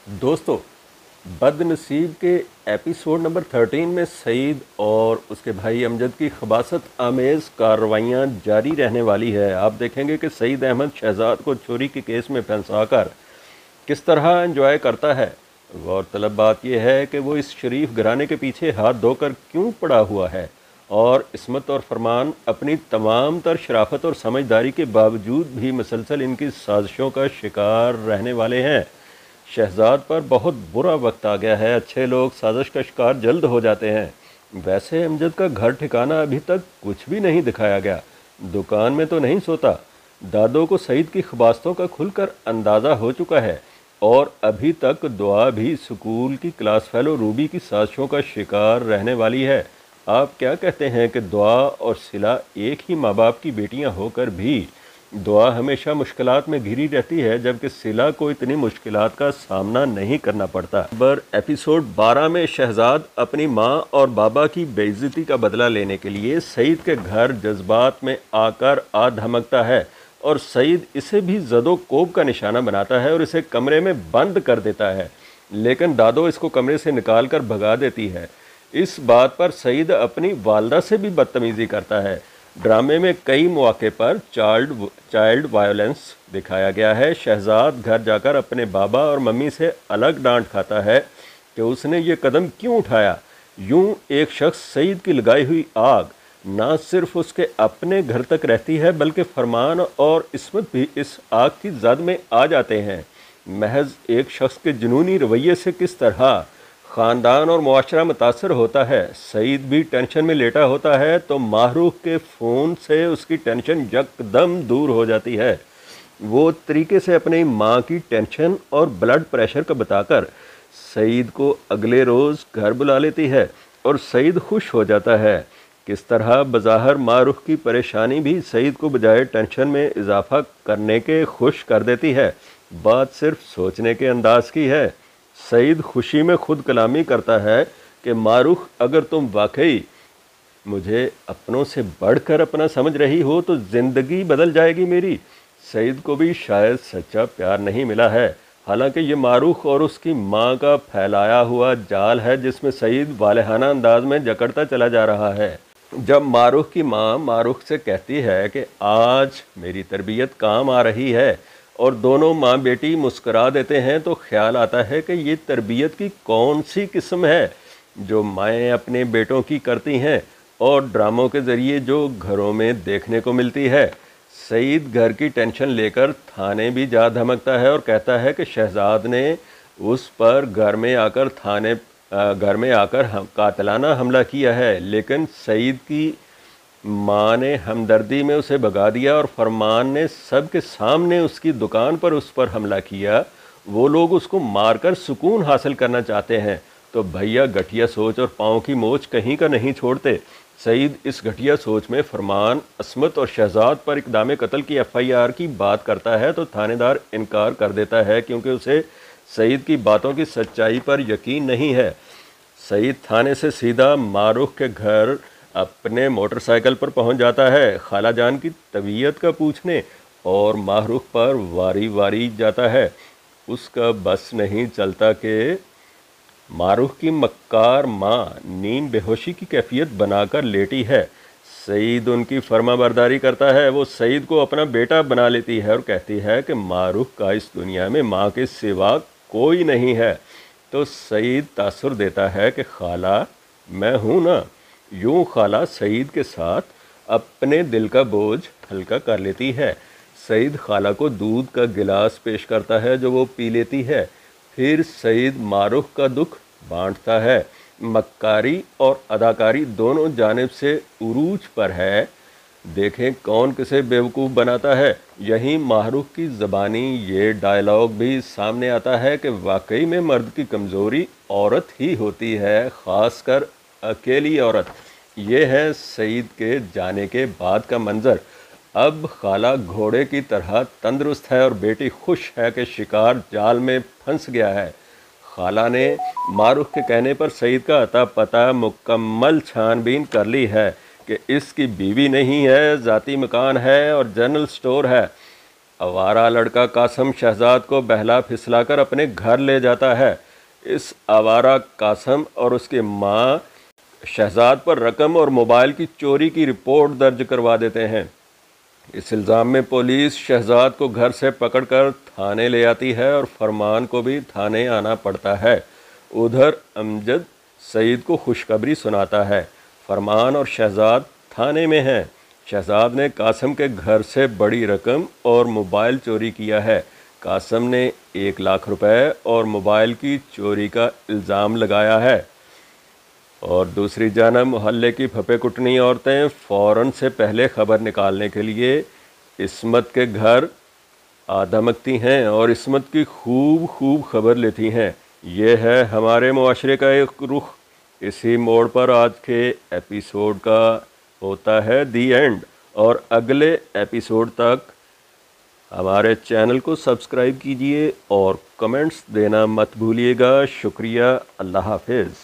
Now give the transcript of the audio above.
दोस्तों, बदनसीब के एपिसोड नंबर 13 में सईद और उसके भाई अमजद की खबासत आमेज़ कार्रवाइयाँ जारी रहने वाली है। आप देखेंगे कि सईद अहमद शहजाद को चोरी के केस में फंसाकर किस तरह एंजॉय करता है। गौरतलब बात यह है कि वो इस शरीफ घराने के पीछे हाथ धोकर क्यों पड़ा हुआ है और इस्मत और फरमान अपनी तमाम तर शराफत और समझदारी के बावजूद भी मुसलसल इनकी साजिशों का शिकार रहने वाले हैं। शहजाद पर बहुत बुरा वक्त आ गया है। अच्छे लोग साजिश का शिकार जल्द हो जाते हैं। वैसे अमजद का घर ठिकाना अभी तक कुछ भी नहीं दिखाया गया। दुकान में तो नहीं सोता। दादो को सईद की खबासतों का खुलकर अंदाज़ा हो चुका है और अभी तक दुआ भी स्कूल की क्लास फेलो रूबी की साजिशों का शिकार रहने वाली है। आप क्या कहते हैं कि दुआ और सिला एक ही माँ बाप की बेटियां होकर भी दुआ हमेशा मुश्किलात में घिरी रहती है, जबकि सिला को इतनी मुश्किलात का सामना नहीं करना पड़ता। पर एपिसोड 12 में शहजाद अपनी माँ और बाबा की बेइज्जती का बदला लेने के लिए सईद के घर जज्बात में आकर आ धमकता है और सईद इसे भी जदो कोब का निशाना बनाता है और इसे कमरे में बंद कर देता है, लेकिन दादो इसको कमरे से निकाल कर भगा देती है। इस बात पर सईद अपनी वालदा से भी बदतमीज़ी करता है। ड्रामे में कई मौके पर चाइल्ड वायलेंस दिखाया गया है। शहजाद घर जाकर अपने बाबा और मम्मी से अलग डांट खाता है कि उसने ये कदम क्यों उठाया। यूं एक शख्स सईद की लगाई हुई आग ना सिर्फ उसके अपने घर तक रहती है, बल्कि फरमान और इस्मत भी इस आग की जद में आ जाते हैं। महज एक शख्स के जुनूनी रवैये से किस तरह ख़ानदान और मुआशरा मुतासर होता है। सईद भी टेंशन में लेटा होता है तो माहरूफ के फ़ोन से उसकी टेंशन यकदम दूर हो जाती है। वो तरीके से अपनी माँ की टेंशन और ब्लड प्रेशर का बताकर सईद को अगले रोज़ घर बुला लेती है और सईद खुश हो जाता है। किस तरह बज़ाहिर मारूफ की परेशानी भी सईद को बजाय टेंशन में इजाफा करने के खुश कर देती है। बात सिर्फ सोचने के अंदाज की है। सईद खुशी में खुद कलामी करता है कि मारूफ, अगर तुम वाकई मुझे अपनों से बढ़कर अपना समझ रही हो तो ज़िंदगी बदल जाएगी मेरी। सईद को भी शायद सच्चा प्यार नहीं मिला है। हालांकि ये मारूफ और उसकी माँ का फैलाया हुआ जाल है जिसमें सईद वालेहाना अंदाज में जकड़ता चला जा रहा है। जब मारूफ की माँ मारूफ से कहती है कि आज मेरी तरबियत काम आ रही है और दोनों माँ बेटी मुस्करा देते हैं, तो ख्याल आता है कि ये तरबियत की कौन सी किस्म है जो माएँ अपने बेटों की करती हैं और ड्रामों के ज़रिए जो घरों में देखने को मिलती है। सईद घर की टेंशन लेकर थाने भी जा धमकता है और कहता है कि शहजाद ने उस पर घर में आकर कातलाना हमला किया है, लेकिन सईद की माँ ने हमदर्दी में उसे भगा दिया और फरमान ने सब के सामने उसकी दुकान पर उस पर हमला किया। वो लोग उसको मारकर सुकून हासिल करना चाहते हैं, तो भैया घटिया सोच और पाँव की मोच कहीं का नहीं छोड़ते। सईद इस घटिया सोच में फरमान, अस्मत और शहजाद पर इक़दाम कत्ल की FIR की बात करता है तो थानेदार इनकार कर देता है, क्योंकि उसे सईद की बातों की सच्चाई पर यकीन नहीं है। सईद थाने से सीधा मारूफ के घर अपने मोटरसाइकिल पर पहुंच जाता है, खाला जान की तबीयत का पूछने, और मारूफ पर वारी वारी जाता है। उसका बस नहीं चलता कि मारूफ की मक्कार माँ नींद बेहोशी की कैफियत बनाकर लेटी है। सईद उनकी फर्माबरदारी करता है। वो सईद को अपना बेटा बना लेती है और कहती है कि मारूफ का इस दुनिया में माँ के सिवा कोई नहीं है। तो सईद तासुर देता है कि खाला मैं हूँ ना। यूँ खाला सईद के साथ अपने दिल का बोझ हल्का कर लेती है। सईद खाला को दूध का गिलास पेश करता है जो वो पी लेती है। फिर सईद मारूफ का दुख बांटता है। मक्कारी और अदाकारी दोनों जानिब से उरूज पर है। देखें कौन किसे बेवकूफ़ बनाता है। यहीं मारूफ की ज़बानी ये डायलॉग भी सामने आता है कि वाकई में मर्द की कमज़ोरी औरत ही होती है, ख़ासकर अकेली औरत। ये है सईद के जाने के बाद का मंज़र। अब खाला घोड़े की तरह तंदुरुस्त है और बेटी खुश है कि शिकार जाल में फंस गया है। खाला ने मारूफ के कहने पर सईद का अता पता मुकम्मल छानबीन कर ली है कि इसकी बीवी नहीं है, ज़ाती मकान है और जनरल स्टोर है। आवारा लड़का कासम शहजाद को बहला फिसलाकर अपने घर ले जाता है। इस आवारा कासम और उसकी माँ शहजाद पर रकम और मोबाइल की चोरी की रिपोर्ट दर्ज करवा देते हैं। इस इल्ज़ाम में पुलिस शहजाद को घर से पकड़कर थाने ले आती है और फरमान को भी थाने आना पड़ता है। उधर अमजद सईद को खुशखबरी सुनाता है। फरमान और शहजाद थाने में हैं। शहजाद ने कासम के घर से बड़ी रकम और मोबाइल चोरी किया है। कासम ने 1 लाख रुपए और मोबाइल की चोरी का इल्ज़ाम लगाया है। और दूसरी जानब मोहल्ले की फपे कुटनी औरतें फ़ौरन से पहले ख़बर निकालने के लिए इस्मत के घर आ धमकती हैं और इस्मत की खूब ख़बर लेती हैं। ये है हमारे मुआशरे का एक रुख। इसी मोड़ पर आज के एपिसोड का होता है दी एंड। और अगले एपिसोड तक हमारे चैनल को सब्सक्राइब कीजिए और कमेंट्स देना मत भूलिएगा। शुक्रिया। अल्लाह हाफिज़।